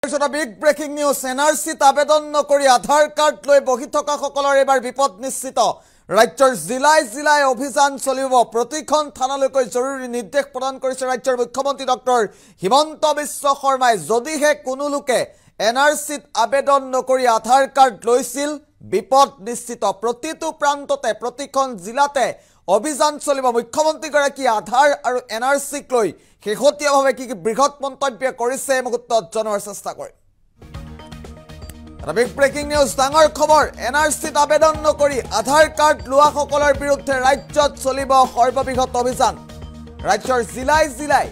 big breaking news এনআৰচিত আবেদন নকৰি আধাৰ card লৈ বহি থকা সকলৰ এবাৰ বিপদ নিশ্চিত ৰাজ্যৰ জিলাই জিলাই অভিযান চলিব প্ৰতিখন থানালৈকৈ জৰুৰী নিৰ্দেশ প্ৰদান কৰিছে ৰাজ্যৰ মুখ্যমন্ত্ৰী ডক্টৰ হিমন্ত বিশ্ব শৰ্মাই যদিহে কোনো লোকে এনআৰচিত আবেদন নকৰি আধাৰ কাৰ্ড লৈছিল বিপদ নিশ্চিত প্ৰতিটো প্ৰান্ততে প্ৰতিখন জিলাতে অভিযান চলিব মুখ্যমন্ত্ৰী গৰাকী আধাৰ আৰু এনআৰচিক লৈ শেহতীয়াভাৱে কি বৃহৎ মন্তব্য কৰিছে মুহূৰ্তত জনোৱাৰ চেষ্টা কৰে বিগ ব্ৰেকিং নিউজ ডাঙৰ খবৰ এনআৰচিত আবেদন নকৰি আধাৰ কাৰ্ড লোৱা সকলৰ বিৰুদ্ধে ৰাজ্যত চলিব সৰ্ববৃহৎ অভিযান ৰাজ্যৰ জিলাই জিলাই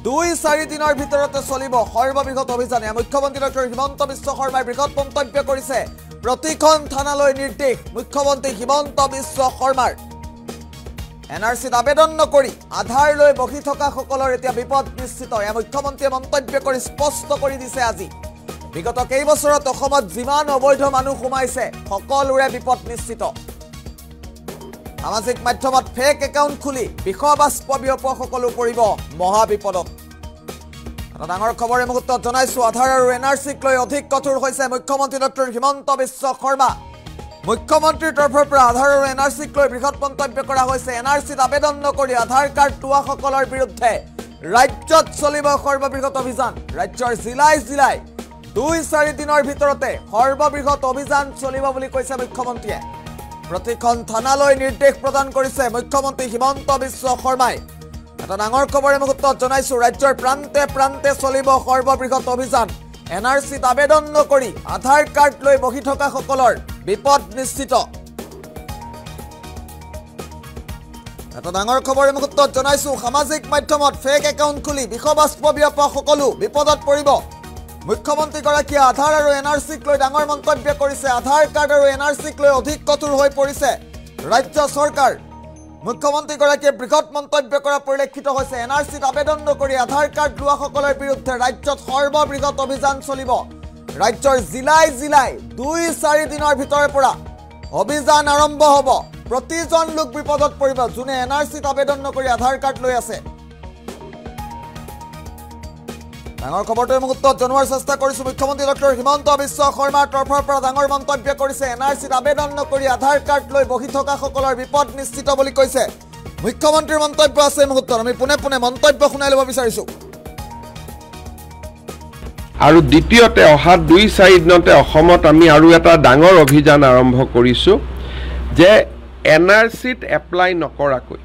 2-4 দিনৰ ভিতৰতে চলিব সৰ্ববৃহৎ অভিযান মুখ্যমন্ত্ৰী ডক্টৰ হিমন্ত বিশ্ব শৰ্মাই বৃহৎ মন্তব্য কৰিছে প্ৰতিখন থানালৈ নিৰ্দেশ মুখ্যমন্ত্ৰী হিমন্ত বিশ্ব শৰ্মাৰ এনআৰচিত আবেদন নকৰি আধাৰ লৈ বহি থকা সকলৰ এতিয়া বিপদ নিশ্চিত মুখ্যমন্ত্ৰীয়ে মন্তব্য কৰি স্পষ্ট কৰি দিছে আজি বিগত কেইবছৰত অসমত যিমান অবৈধ মানুহ সোমাইছে সকলোৰে বিপদ নিশ্চিত সামাজিক মাধ্যমত ফেক একাউণ্ট খুলি বিষবাস্প বিয়পোৱা সকলো পৰিব মহা বিপদত ডাঙৰ খবৰে মুহূৰ্তত জনাইছো আধাৰ আৰু এনআৰচিক লৈ অধিক কঠোৰ হৈছে মুখ্যমন্ত্ৰী ডক্টৰ হিমন্ত বিশ্ব শৰ্মা মুখ্যমন্ত্ৰীৰ তৰফৰ পৰা আধাৰ আৰু এনআৰচিক লৈ বৃহৎ মন্তব্য কৰা হৈছে এনআৰচিত আবেদন নকৰি আধাৰ কাৰ্ড লোৱা সকলৰ বিৰুদ্ধে ৰাজ্যত চলিব সৰ্ববৃহৎ অভিযান ৰাজ্যৰ জিলাই জিলাই 2-4 দিনৰ ভিতৰতে সৰ্ববৃহৎ অভিযান চলিব বুলি কৈছে মুখ্যমন্ত্ৰীয়ে প্ৰতিখন থানালৈ নিৰ্দেশ প্ৰদান কৰিছে মুখ্যমন্ত্ৰী হিমন্ত বিশ্ব শৰ্মাই এটা ডাঙৰ খবৰে মুহূৰ্তত জনাইছো ৰাজ্যৰ প্ৰান্তে প্ৰান্তে চলিব সৰ্ববৃহৎ অভিযান এনআৰচিত আবেদন নকৰি আধাৰ কাৰ্ড লৈ বহি থকা সকলৰ বিপদ নিশ্চিত এটা ডাঙৰ খবৰে মুহূৰ্তত জনাইছো সামাজিক মাধ্যমত ফেক একাউণ্ট খুলি বিষবাস্প বিয়পোৱা সকলো বিপদত পৰিব মুখ্যমন্ত্ৰী গৰাকীয়ে আধাৰ আৰু এনআৰচিক লৈ ডাঙৰ মন্তব্য কৰিছে আধাৰ কাৰ্ড আৰু এনআৰচিক লৈ অধিক কঠোৰ হৈ পৰিছে ৰাজ্য চৰকাৰ মুখ্যমন্ত্ৰী গৰাকীয়ে বৃহৎ মন্তব্য কৰা পৰিলক্ষিত হৈছে এনআৰচিত আবেদন নকৰি আধাৰ কাৰ্ড লোৱা সকলৰ বিৰুদ্ধে ৰাজ্যত সৰ্ববৃহৎ অভিযান চলিব ৰাজ্যৰ জিলাই জিলাই 2-4 দিনৰ ভিতৰৰ পৰা অভিযান আৰম্ভ হ'ব প্ৰতিজন লোক বিপদত পৰিব যোনে এনআৰচিত আবেদন নকৰি আধাৰ কাৰ্ড লৈ আছে ডাঙৰ খবৰটো মুহূৰ্তত জনোৱাৰ চেষ্টা কৰিছো মুখ্যমন্ত্ৰী ডক্টৰ হিমন্ত বিশ্ব শৰ্মাৰ তৰফৰ পৰা ডাঙৰ মন্তব্য কৰিছে এনআৰচিত আবেদন নকৰি আধাৰ কাৰ্ড লৈ বহি থকা সকলৰ বিপদ নিশ্চিত বুলি কৈছে মুখ্যমন্ত্ৰীৰ মন্তব্য আছে মুহূৰ্তত আমি পুনে পুনে মন্তব্য শুনাই ল'ব বিচাৰিছো আৰু দ্বিতীয়তে অহা 2-4 দিনতে অসমত আমি আৰু এটা ডাঙৰ অভিযান আৰম্ভ কৰিছো যে এনআৰচিত এপ্লাই নকৰাকৈ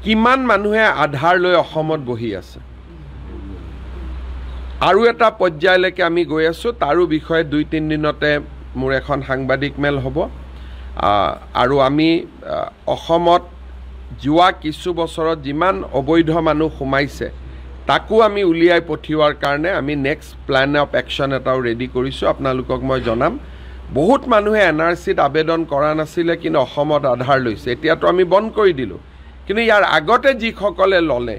কিমান মানুহে আধাৰ লৈ অসমত বহি আছে আৰু এটা পৰ্যায়লৈকে আমি গৈ আছো তাৰো বিষয়ে 2-3 দিনতে মোৰ এখন সাংবাদিক মেল হ'ব আৰু আমি অসমত যোৱা কিছু বছৰত যিমান অবৈধ মানুহ সোমাইছে তাকো আমি উলিয়াই পঠিওৱাৰ কাৰণে আমি নেক্সট প্ল্যান অফ একশন এটাও ৰেডি কৰিছো আপোনালোকক মই জনাম বহুত মানুহে এনআৰচিত আবেদন কৰা নাছিলে কিন্তু অসমত আধাৰ লৈছে এতিয়াতো আমি বন্ধ কৰি দিলো কিন্তু ইয়াৰ আগতে যিসকলে ললে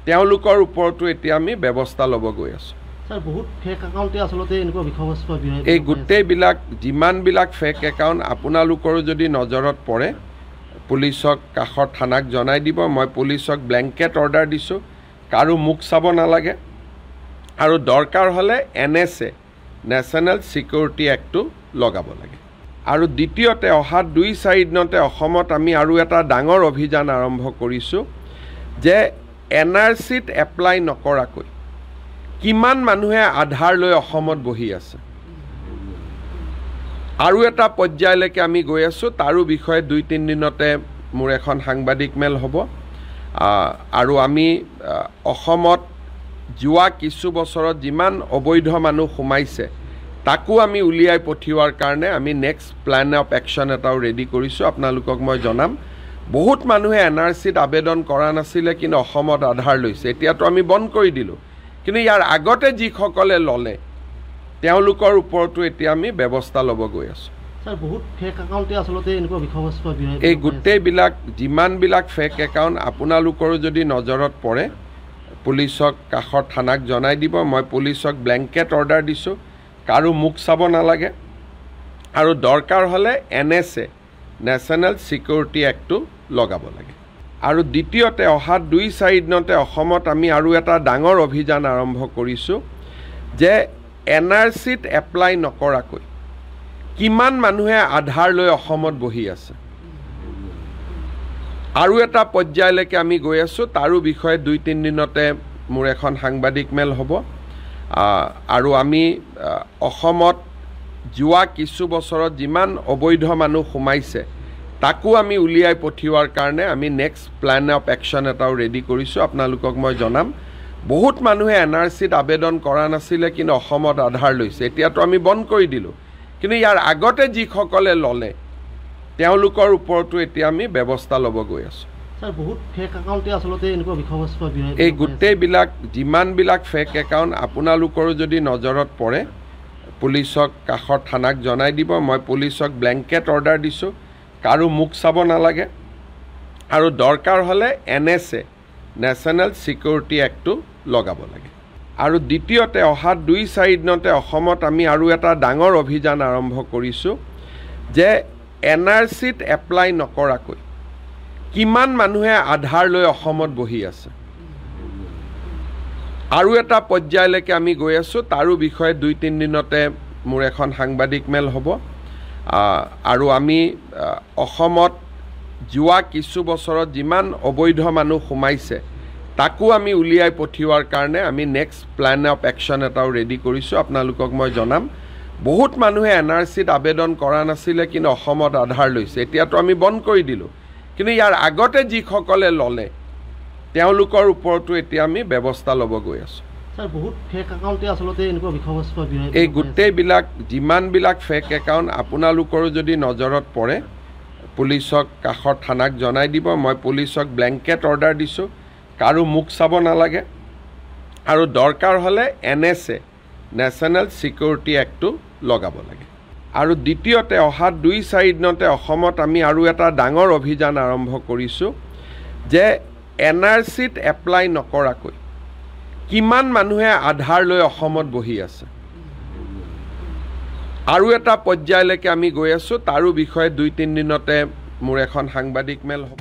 তেওঁলোকৰ ওপৰতো এতিয়া আমি ব্যৱস্থা ল'ব গৈ আছো স্যাৰ বহুত ফেক একাউণ্টে আসলতে এনেকুৱা বিষয়বস্ত এই গোটেইবিলাক যিমানবিলাক ফেক একাউণ্ট আপোনালোকৰ যদি নজৰত পৰে পুলিচক কাষৰ থানাক জনাই দিব মই পুলিচক ব্লেংকেট অৰ্ডাৰ দিছো কাৰো মুখ চাব নালাগে আৰু দৰকাৰ হ'লে NSA নেশ্যনেল সিকিউৰিটি এক্টটো লগাব লাগে আৰু দ্বিতীয়তে অহা 2-4 দিনতে অসমত আমি আৰু এটা ডাঙৰ অভিযান আৰম্ভ কৰিছো যে এনআৰচিত এপ্লাই নকৰাকৈ কিমান মানুহে আধাৰ লৈ অসমত বহি আছে আৰু এটা পৰ্যায়লৈকে আমি গৈ আছো তাৰো বিষয়ে 2-3 দিনতে মোৰ এখন সাংবাদিক মেল হ'ব আৰু আমি অসমত যোৱা কিছু বছৰত যিমান অবৈধ মানুহ সোমাইছে তাকো আমি উলিয়াই পঠিওৱাৰ কাৰণে আমি নেক্সট প্ল্যান অফ একশন এটাও ৰেডি কৰিছো আপোনালোকক মই জনাম বহুত মানুহে এনআৰচিত আবেদন কৰা নাছিলে কিন্তু অসমত আধাৰ লৈছে এতিয়াতো আমি বন্ধ কৰি দিলো কিন্তু ইয়াৰ আগতে যিসকলে ললে তেওঁলোকৰ ওপৰতো এতিয়া আমি ব্যৱস্থা ল'ব গৈ আছো স্যাৰ বহুত ফেক একাউণ্টে আসলতে এনেকুৱা বিষয়বস্ত এই গোটেইবিলাক যিমানবিলাক ফেক একাউণ্ট আপোনালোকৰ যদি নজৰত পৰে পুলিচক কাষৰ থানাক জনাই দিব মই পুলিচক ব্লেংকেট অৰ্ডাৰ দিছো কাৰো মুখ চাব নালাগে আৰু দৰকাৰ হ'লে NSA নেশ্যনেল সিকিউৰিটি এক্টটো লগাব লাগে আৰু দ্বিতীয়তে অহা 2-4 দিনতে অসমত আমি আৰু এটা ডাঙৰ অভিযান আৰম্ভ কৰিছো যে NRCত এপ্লাই নকৰাকৈ কিমান মানুহে আধাৰ লৈ অসমত বহি আছে আৰু এটা পৰ্যায়লৈকে আমি গৈ আছোঁ তাৰো বিষয়ে 2-3 দিনতে মোৰ এখন সাংবাদিক মেল হ'ব আৰু আমি অসমত যোৱা কিছু বছৰত যিমান অবৈধ মানুহ সোমাইছে তাকো আমি উলিয়াই পঠিওৱাৰ কাৰণে আমি নেক্সট প্ল্যান অফ একশ্যন এটাও ৰেডি কৰিছোঁ আপোনালোকক মই জনাম বহুত মানুহে NRCত আবেদন কৰা নাছিলে কিন্তু অসমত আধাৰ লৈছে এতিয়াতো আমি বন্ধ কৰি দিলোঁ কিন্তু ইয়াৰ আগতে যিসকলে ল'লে তেওঁলোকৰ ওপৰতো এতিয়া আমি ব্যৱস্থা ল'ব গৈ আছোঁ স্যাৰ বহুত ফেক একাউণ্টে আচলতে এনেকুৱা বিষয়বস্তু এই গোটেইবিলাক যিমানবিলাক ফেক একাউণ্ট আপোনালোকৰো যদি নজৰত পৰে পুলিচক কাষৰ থানাক জনাই দিব মই পুলিচক ব্লেংকেট অৰ্ডাৰ দিছোঁ কাৰো মুখ চাব নালাগে আৰু দৰকাৰ হ'লে NSA নেশ্যনেল ছিকিউৰিটি এক্টটো লগাব লাগে আৰু দ্বিতীয়তে অহা 2-4 দিনতে অসমত আমি আৰু এটা ডাঙৰ অভিযান আৰম্ভ কৰিছোঁ যে NRCত এপ্লাই নকৰাকৈ কিমান মানুহে আধাৰ লৈ অসমত বহি আছে আৰু এটা পৰ্যায়লৈকে আমি গৈ আছোঁ তাৰো বিষয়ে 2-3 দিনতে মোৰ এখন সাংবাদিক মেল হ'ব আৰু আমি অসমত যোৱা কিছু বছৰত যিমান অবৈধ মানুহ সোমাইছে তাকো আমি উলিয়াই পঠিওৱাৰ কাৰণে আমি নেক্সট প্ল্যান অফ একশ্যন এটাও ৰেডি কৰিছোঁ আপোনালোকক মই জনাম বহুত মানুহে NRCত আবেদন কৰা নাছিলে কিন্তু অসমত আধাৰ লৈছে এতিয়াতো আমি বন্ধ কৰি দিলোঁ কিন্তু ইয়াৰ আগতে যিসকলে ল'লে তেওঁলোকৰ ওপৰতো এতিয়া আমি ব্যৱস্থা ল'ব গৈ আছোঁ স্যাৰ বহুত ফেক একাউণ্টে আচলতে এনেকুৱা বিষয়বস্তু এই গোটেইবিলাক যিমানবিলাক ফেক একাউণ্ট আপোনালোকৰো যদি নজৰত পৰে পুলিচক কাষৰ থানাক জনাই দিব মই পুলিচক ব্লেংকেট অৰ্ডাৰ দিছোঁ কাৰো মুখ চাব নালাগে আৰু দৰকাৰ হ'লে NSA নেশ্যনেল ছিকিউৰিটি এক্টটো লগাব লাগে আৰু দ্বিতীয়তে অহা 2-4 দিনতে অসমত আমি আৰু এটা ডাঙৰ অভিযান আৰম্ভ কৰিছোঁ যে NRCত এপ্লাই নকৰাকৈ কিমান মানুহে আধাৰ লৈ অসমত বহি আছে আৰু এটা পৰ্যায়লৈকে আমি গৈ আছোঁ তাৰো বিষয়ে 2-3 দিনতে মোৰ এখন সাংবাদিক মেল হ'ব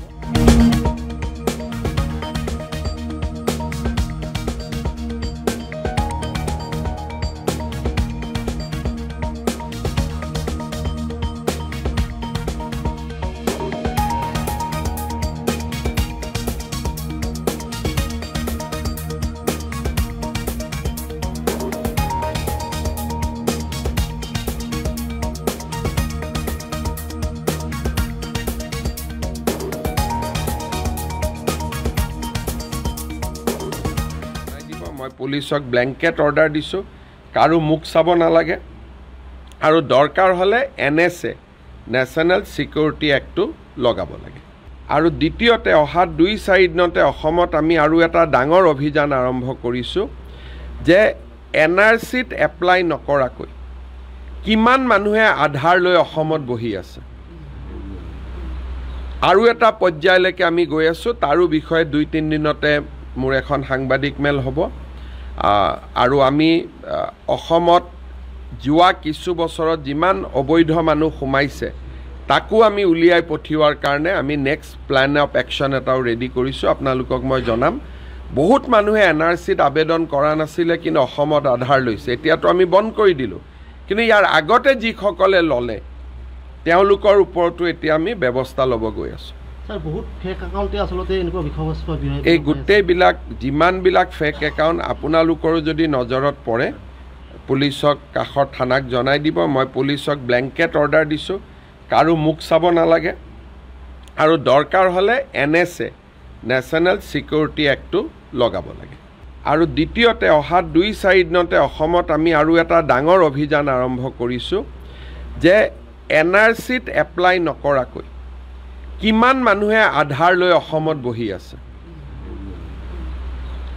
মই পুলিচক ব্লেংকেট অৰ্ডাৰ দিছোঁ কাৰো মুখ চাব নালাগে আৰু দৰকাৰ হ'লে NSA নেশ্যনেল ছিকিউৰিটি এক্টটো লগাব লাগে আৰু দ্বিতীয়তে অহা 2-4 দিনতে অসমত আমি আৰু এটা ডাঙৰ অভিযান আৰম্ভ কৰিছোঁ যে NRCত এপ্লাই নকৰাকৈ কিমান মানুহে আধাৰ লৈ অসমত বহি আছে আৰু এটা পৰ্যায়লৈকে আমি গৈ আছোঁ তাৰো বিষয়ে 2-3 দিনতে মোৰ এখন সাংবাদিক মেল হ'ব আৰু আমি অসমত যোৱা কিছু বছৰত যিমান অবৈধ মানুহ সোমাইছে তাকো আমি উলিয়াই পঠিওৱাৰ কাৰণে আমি নেক্সট প্ল্যান অফ একশ্যন এটাও ৰেডি কৰিছোঁ আপোনালোকক মই জনাম বহুত মানুহে NRCত আবেদন কৰা নাছিলে কিন্তু অসমত আধাৰ লৈছে এতিয়াতো আমি বন্ধ কৰি দিলোঁ কিন্তু ইয়াৰ আগতে যিসকলে ল'লে তেওঁলোকৰ ওপৰতো এতিয়া আমি ব্যৱস্থা ল'ব গৈ আছোঁ স্যাৰ বহুত ফেক একাউণ্টে আচলতে এনেকুৱা বিষয়বস্তু এই গোটেইবিলাক যিমানবিলাক ফেক একাউণ্ট আপোনালোকৰো যদি নজৰত পৰে পুলিচক কাষৰ থানাক জনাই দিব মই পুলিচক ব্লেংকেট অৰ্ডাৰ দিছোঁ কাৰো মুখ চাব নালাগে আৰু দৰকাৰ হ'লে NSA নেশ্যনেল ছিকিউৰিটি এক্টটো লগাব লাগে আৰু দ্বিতীয়তে অহা 2-4 দিনতে অসমত আমি আৰু এটা ডাঙৰ অভিযান আৰম্ভ কৰিছোঁ যে NRCত এপ্লাই নকৰাকৈ কিমান মানুহে আধাৰ লৈ অসমত বহি আছে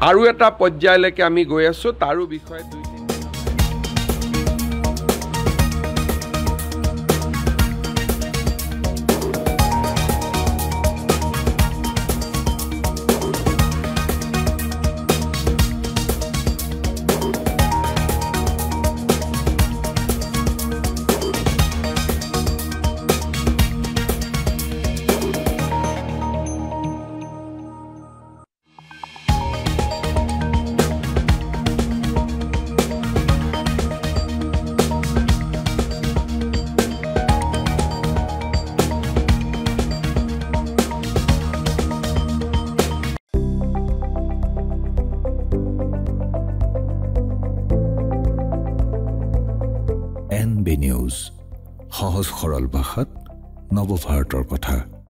আৰু এটা পৰ্যায়লৈকে আমি গৈ আছোঁ তাৰো বিষয়ে 2-3 NB নিউজ সহজ সৰল ভাষাত নৱভাৰতৰ কথা